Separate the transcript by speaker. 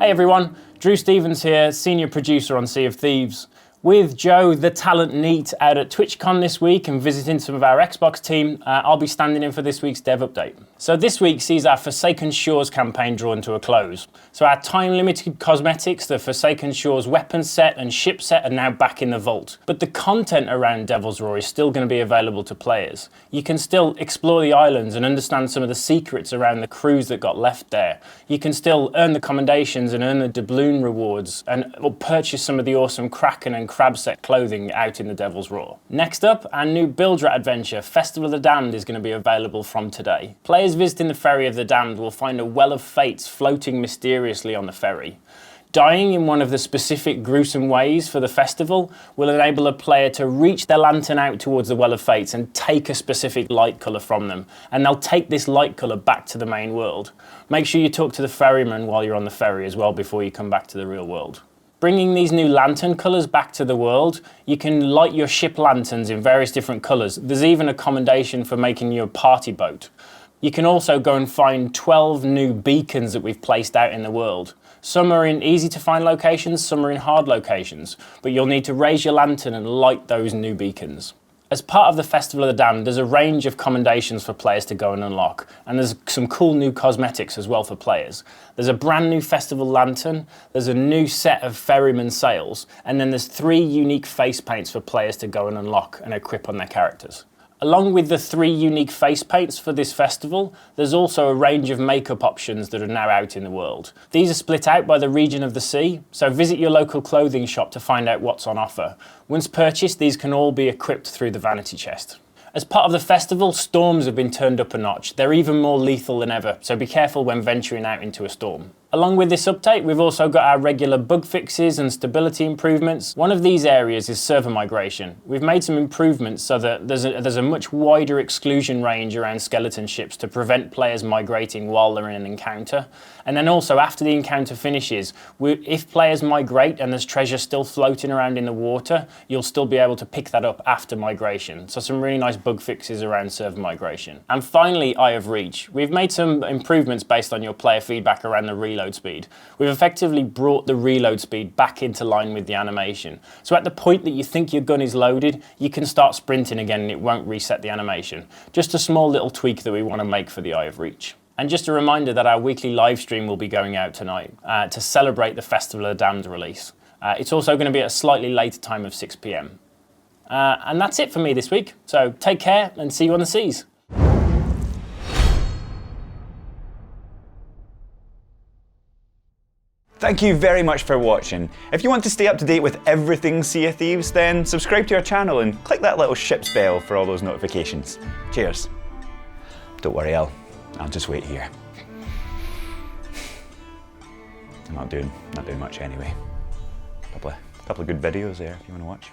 Speaker 1: Hey everyone, Drew Stevens here, senior producer on Sea of Thieves. With Joe, the talent neat, out at TwitchCon this week and visiting some of our Xbox team, I'll be standing in for this week's dev update. So this week sees our Forsaken Shores campaign drawn to a close. So our time-limited cosmetics, the Forsaken Shores weapon set and ship set, are now back in the vault. But the content around Devil's Roar is still going to be available to players. You can still explore the islands and understand some of the secrets around the crews that got left there. You can still earn the commendations and earn the doubloon rewards, or purchase some of the awesome Kraken and Crab set clothing out in the Devil's Roar. Next up, our new Build Rat adventure, Festival of the Damned, is going to be available from today. Players visiting the Ferry of the Damned will find a well of fates floating mysteriously on the ferry. Dying in one of the specific gruesome ways for the festival will enable a player to reach their lantern out towards the Well of Fates and take a specific light colour from them, and they'll take this light colour back to the main world. Make sure you talk to the ferryman while you're on the ferry as well before you come back to the real world. Bringing these new lantern colours back to the world, you can light your ship lanterns in various different colours. There's even a commendation for making your party boat. You can also go and find 12 new beacons that we've placed out in the world. Some are in easy to find locations, some are in hard locations, but you'll need to raise your lantern and light those new beacons. As part of the Festival of the Damned, there's a range of commendations for players to go and unlock, and there's some cool new cosmetics as well for players. There's a brand new festival lantern, there's a new set of ferryman sails, and then there's 3 unique face paints for players to go and unlock and equip on their characters. Along with the 3 unique face paints for this festival, there's also a range of makeup options that are now out in the world. These are split out by the region of the sea, so visit your local clothing shop to find out what's on offer. Once purchased, these can all be equipped through the vanity chest. As part of the festival, storms have been turned up a notch. They're even more lethal than ever, so be careful when venturing out into a storm. Along with this update, we've also got our regular bug fixes and stability improvements. One of these areas is server migration. We've made some improvements so that there's a much wider exclusion range around skeleton ships to prevent players migrating while they're in an encounter. And then also, after the encounter finishes, if players migrate and there's treasure still floating around in the water, you'll still be able to pick that up after migration. So some really nice bug fixes around server migration. And finally, Eye of Reach. We've made some improvements based on your player feedback around the reload speed. We've effectively brought the reload speed back into line with the animation. So at the point that you think your gun is loaded, you can start sprinting again and it won't reset the animation. Just a small little tweak that we want to make for the Eye of Reach. And just a reminder that our weekly live stream will be going out tonight to celebrate the Festival of the Damned release. It's also going to be at a slightly later time of 6 PM. And that's it for me this week. So take care and see you on the seas.
Speaker 2: Thank you very much for watching. If you want to stay up to date with everything Sea of Thieves, then subscribe to our channel and click that little ship's bell for all those notifications. Cheers. Don't worry, I'll just wait here. I'm not doing much anyway. Couple of good videos there if you want to watch.